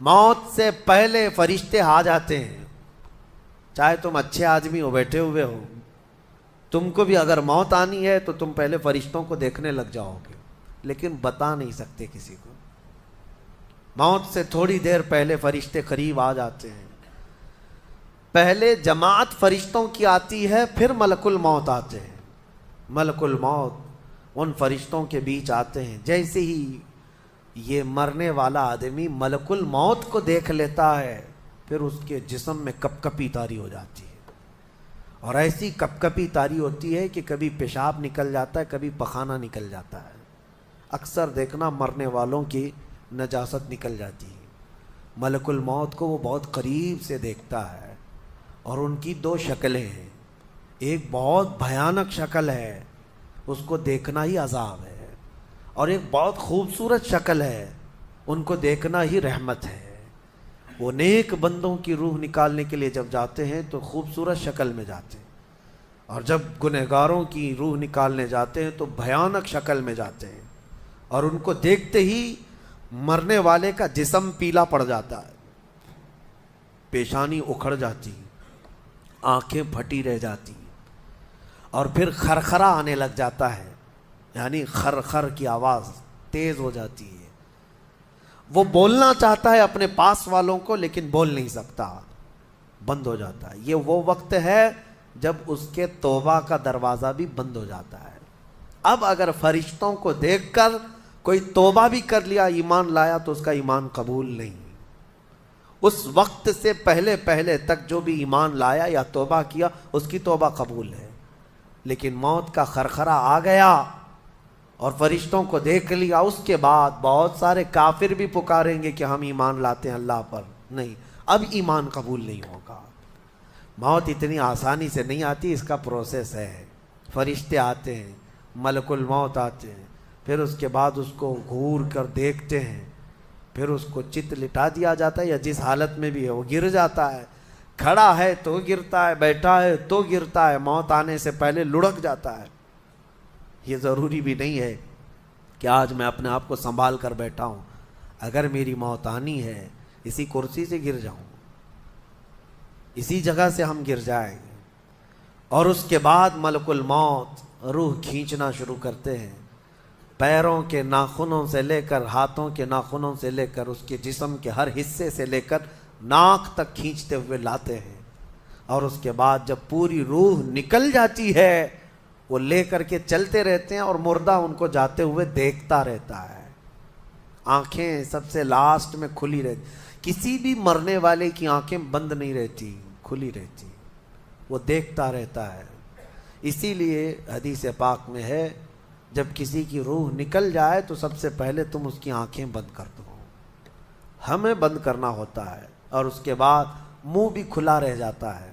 موت سے پہلے فرشتے آ جاتے ہیں. چاہے تم اچھے آدمی ہو، بیٹھے ہوئے ہو، تم کو بھی اگر موت آنی ہے تو تم پہلے فرشتوں کو دیکھنے لگ جاؤ گے، لیکن بتا نہیں سکتے کسی کو. موت سے تھوڑی دیر پہلے فرشتے قریب آ جاتے ہیں. پہلے جماعت فرشتوں کی آتی ہے، پھر ملک الموت آتے ہیں. ملک الموت ان فرشتوں کے بیچ آتے ہیں. جیسے ہی یہ مرنے والا آدمی ملک الموت کو دیکھ لیتا ہے، پھر اس کے جسم میں کپ کپی طاری ہو جاتی ہے. اور ایسی کپ کپی طاری ہوتی ہے کہ کبھی پیشاب نکل جاتا ہے، کبھی پخانہ نکل جاتا ہے. اکثر دیکھنا مرنے والوں کی نجاست نکل جاتی ہے. ملک الموت کو وہ بہت قریب سے دیکھتا ہے، اور ان کی دو شکلیں ہیں. ایک بہت بھیانک شکل ہے، اس کو دیکھنا ہی عذاب ہے، اور ایک بہت خوبصورت شکل ہے، ان کو دیکھنا ہی رحمت ہے. وہ نیک بندوں کی روح نکالنے کے لیے جب جاتے ہیں تو خوبصورت شکل میں جاتے ہیں، اور جب گنہگاروں کی روح نکالنے جاتے ہیں تو بھیانک شکل میں جاتے ہیں. اور ان کو دیکھتے ہی مرنے والے کا جسم پیلا پڑ جاتا ہے، پیشانی اکھڑ جاتی، آنکھیں پھٹی رہ جاتی، اور پھر خرخرا آنے لگ جاتا ہے، یعنی خر کی آواز تیز ہو جاتی ہے. وہ بولنا چاہتا ہے اپنے پاس والوں کو، لیکن بول نہیں سکتا، بند ہو جاتا ہے. یہ وہ وقت ہے جب اس کے توبہ کا دروازہ بھی بند ہو جاتا ہے. اب اگر فرشتوں کو دیکھ کر کوئی توبہ بھی کر لیا، ایمان لایا، تو اس کا ایمان قبول نہیں. اس وقت سے پہلے پہلے تک جو بھی ایمان لایا یا توبہ کیا، اس کی توبہ قبول ہے. لیکن موت کا خرخرا آ گیا اور فرشتوں کو دیکھ لیا، اس کے بعد بہت سارے کافر بھی پکاریں گے کہ ہم ایمان لاتے ہیں اللہ پر. نہیں، اب ایمان قبول نہیں ہوگا. موت اتنی آسانی سے نہیں آتی، اس کا پروسیس ہے. فرشتے آتے ہیں، ملک الموت آتے ہیں، پھر اس کے بعد اس کو گھور کر دیکھتے ہیں، پھر اس کو چت لٹا دیا جاتا ہے، یا جس حالت میں بھی ہے وہ گر جاتا ہے. کھڑا ہے تو گرتا ہے، بیٹھا ہے تو گرتا ہے، موت آنے سے پہلے لڑک جاتا ہے. یہ ضروری بھی نہیں ہے کہ آج میں اپنے آپ کو سنبھال کر بیٹھا ہوں. اگر میری موت آنی ہے، اسی کرسی سے گر جاؤں، اسی جگہ سے ہم گر جائیں گے. اور اس کے بعد ملک الموت روح کھینچنا شروع کرتے ہیں. پیروں کے ناخنوں سے لے کر، ہاتھوں کے ناخنوں سے لے کر، اس کے جسم کے ہر حصے سے لے کر ناک تک کھینچتے ہوئے لاتے ہیں. اور اس کے بعد جب پوری روح نکل جاتی ہے، وہ لے کر کے چلتے رہتے ہیں، اور مردہ ان کو جاتے ہوئے دیکھتا رہتا ہے. آنکھیں سب سے لاسٹ میں کھلی رہتی. کسی بھی مرنے والے کی آنکھیں بند نہیں رہتی، کھلی رہتی، وہ دیکھتا رہتا ہے. اسی لیے حدیث پاک میں ہے، جب کسی کی روح نکل جائے تو سب سے پہلے تم اس کی آنکھیں بند کر دو. ہمیں بند کرنا ہوتا ہے، اور اس کے بعد منہ بھی کھلا رہ جاتا ہے،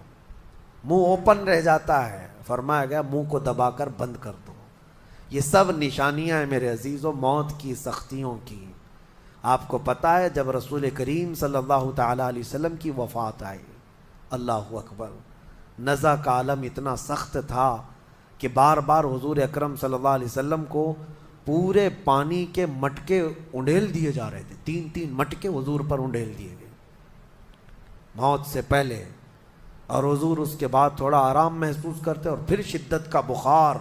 منہ اوپن رہ جاتا ہے. فرمایا گیا منہ کو دبا کر بند کر دو. یہ سب نشانیاں ہیں میرے عزیزوں موت کی سختیوں کی. آپ کو پتہ ہے جب رسول کریم صلی اللہ تعالی علیہ وسلم کی وفات آئی، اللہ اکبر، نزع کا عالم اتنا سخت تھا کہ بار بار حضور اکرم صلی اللہ علیہ وسلم کو پورے پانی کے مٹکے انڈیل دیے جا رہے تھے. 3 مٹکے حضور پر انڈیل دیے گئے موت سے پہلے. اور حضور اس کے بعد تھوڑا آرام محسوس کرتے، اور پھر شدت کا بخار.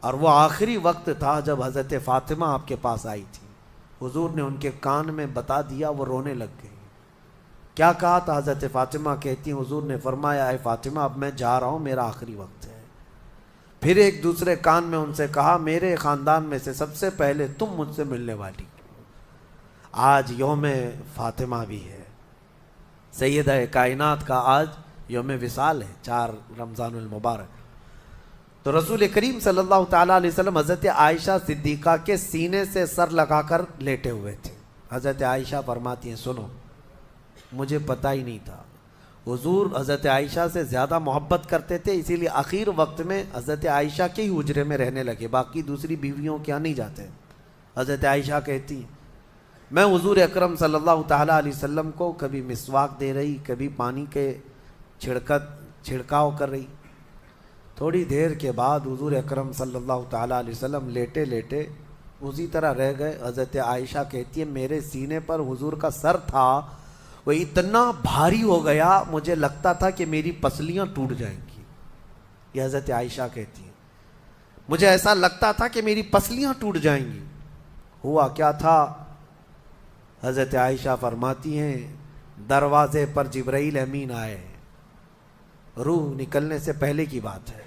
اور وہ آخری وقت تھا جب حضرت فاطمہ آپ کے پاس آئی تھی. حضور نے ان کے کان میں بتا دیا، وہ رونے لگ گئی. کیا کہا تھا؟ حضرت فاطمہ کہتی ہیں حضور نے فرمایا، اے فاطمہ اب میں جا رہا ہوں، میرا آخری وقت ہے. پھر ایک دوسرے کان میں ان سے کہا، میرے خاندان میں سے سب سے پہلے تم مجھ سے ملنے والی. آج یوم فاطمہ بھی ہے، سیدہ کائنات کا آج یوم وصال ہے، 4 رمضان المبارک. تو رسول کریم صلی اللہ تعالیٰ علیہ وسلم حضرت عائشہ صدیقہ کے سینے سے سر لگا کر لیٹے ہوئے تھے. حضرت عائشہ فرماتی ہیں، سنو مجھے پتہ ہی نہیں تھا. حضور حضرت عائشہ سے زیادہ محبت کرتے تھے، اسی لیے آخر وقت میں حضرت عائشہ کے ہی حجرے میں رہنے لگے، باقی دوسری بیویوں کیا نہیں جاتے. حضرت عائشہ کہتی ہیں، میں حضور اکرم صلی اللہ تعالیٰ علیہ وسلم کو کبھی مسواک دے رہی، کبھی پانی کے چھڑکاؤ کر رہی. تھوڑی دیر کے بعد حضور اکرم صلی اللہ تعالیٰ علیہ وسلم لیٹے لیٹے اسی طرح رہ گئے. حضرت عائشہ کہتی ہے میرے سینے پر حضور کا سر تھا وہ اتنا بھاری ہو گیا مجھے لگتا تھا کہ میری پسلیاں ٹوٹ جائیں گی. یہ حضرت عائشہ کہتی ہیں مجھے ایسا لگتا تھا کہ میری پسلیاں ٹوٹ جائیں گی. ہوا کیا تھا؟ حضرت عائشہ فرماتی ہیں دروازے پر جبرائیل امین آئے. روح نکلنے سے پہلے کی بات ہے.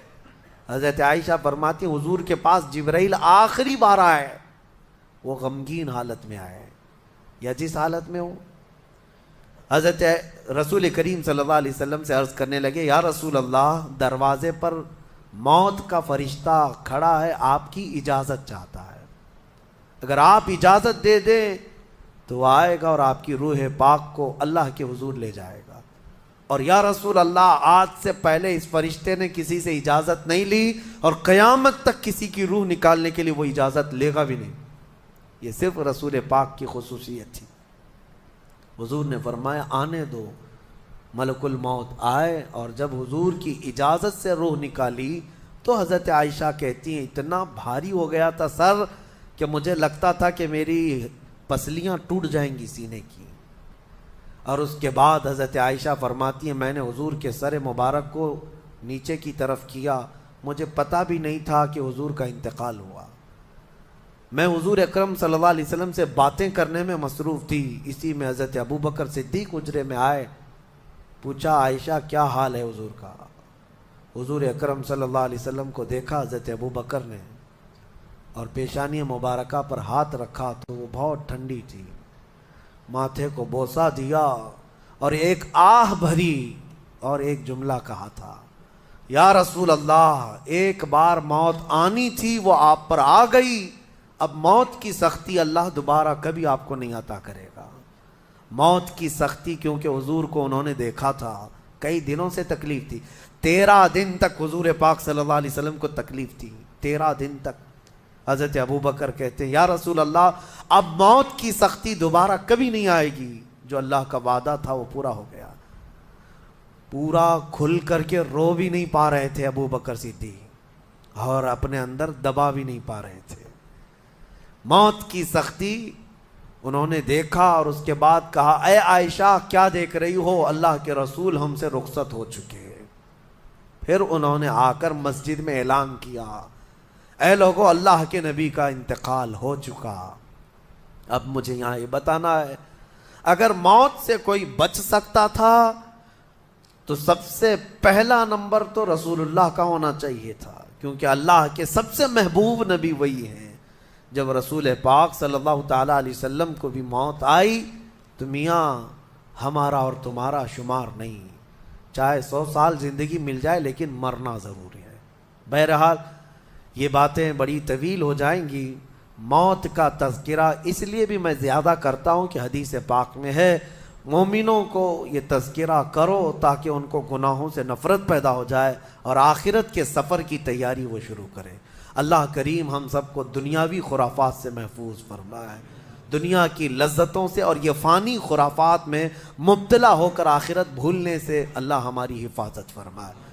حضرت عائشہ فرماتی ہیں حضور کے پاس جبرائیل آخری بار آئے. وہ غمگین حالت میں آئے یا جس حالت میں ہو. حضرت رسول کریم صلی اللہ علیہ وسلم سے عرض کرنے لگے یا رسول اللہ دروازے پر موت کا فرشتہ کھڑا ہے آپ کی اجازت چاہتا ہے. اگر آپ اجازت دے دیں تو وہ آئے گا اور آپ کی روح پاک کو اللہ کے حضور لے جائے گا. اور یا رسول اللہ آج سے پہلے اس فرشتے نے کسی سے اجازت نہیں لی اور قیامت تک کسی کی روح نکالنے کے لیے وہ اجازت لے گا بھی نہیں. یہ صرف رسول پاک کی خصوصیت تھی. حضور نے فرمایا آنے دو. ملک الموت آئے اور جب حضور کی اجازت سے روح نکالی تو حضرت عائشہ کہتی ہیں اتنا بھاری ہو گیا تھا سر کہ مجھے لگتا تھا کہ میری پسلیاں ٹوٹ جائیں گی سینے کی. اور اس کے بعد حضرت عائشہ فرماتی ہیں میں نے حضور کے سر مبارک کو نیچے کی طرف کیا. مجھے پتہ بھی نہیں تھا کہ حضور کا انتقال ہوا. میں حضور اکرم صلی اللہ علیہ وسلم سے باتیں کرنے میں مصروف تھی. اسی میں حضرت ابو بکر صدیق حجرے میں آئے. پوچھا عائشہ کیا حال ہے حضور کا؟ حضور اکرم صلی اللہ علیہ وسلم کو دیکھا حضرت ابو بکر نے اور پیشانی مبارکہ پر ہاتھ رکھا تو وہ بہت ٹھنڈی تھی. ماتھے کو بوسہ دیا اور ایک آہ بھری اور ایک جملہ کہا تھا یا رسول اللہ ایک بار موت آنی تھی وہ آپ پر آ گئی. اب موت کی سختی اللہ دوبارہ کبھی آپ کو نہیں عطا کرے گا. موت کی سختی کیونکہ حضور کو انہوں نے دیکھا تھا کئی دنوں سے تکلیف تھی. 13 دن تک حضور پاک صلی اللہ علیہ وسلم کو تکلیف تھی. 13 دن تک. حضرت ابو بکر کہتے ہیں یا رسول اللہ اب موت کی سختی دوبارہ کبھی نہیں آئے گی. جو اللہ کا وعدہ تھا وہ پورا ہو گیا. پورا کھل کر کے رو بھی نہیں پا رہے تھے ابو بکر صدیق اور اپنے اندر دبا بھی نہیں پا رہے تھے. موت کی سختی انہوں نے دیکھا اور اس کے بعد کہا اے عائشہ کیا دیکھ رہی ہو اللہ کے رسول ہم سے رخصت ہو چکے. پھر انہوں نے آ کر مسجد میں اعلان کیا اے لوگو اللہ کے نبی کا انتقال ہو چکا. اب مجھے یہاں یہ بتانا ہے اگر موت سے کوئی بچ سکتا تھا تو سب سے پہلا نمبر تو رسول اللہ کا ہونا چاہیے تھا کیونکہ اللہ کے سب سے محبوب نبی وہی ہیں. جب رسول پاک صلی اللہ تعالیٰ علیہ وسلم کو بھی موت آئی تو میاں ہمارا اور تمہارا شمار نہیں. چاہے 100 سال زندگی مل جائے لیکن مرنا ضروری ہے. بہرحال یہ باتیں بڑی طویل ہو جائیں گی. موت کا تذکرہ اس لیے بھی میں زیادہ کرتا ہوں کہ حدیث پاک میں ہے مومنوں کو یہ تذکرہ کرو تاکہ ان کو گناہوں سے نفرت پیدا ہو جائے اور آخرت کے سفر کی تیاری وہ شروع کریں. اللہ کریم ہم سب کو دنیاوی خرافات سے محفوظ فرمائے. دنیا کی لذتوں سے اور یہ فانی خرافات میں مبتلا ہو کر آخرت بھولنے سے اللہ ہماری حفاظت فرمائے.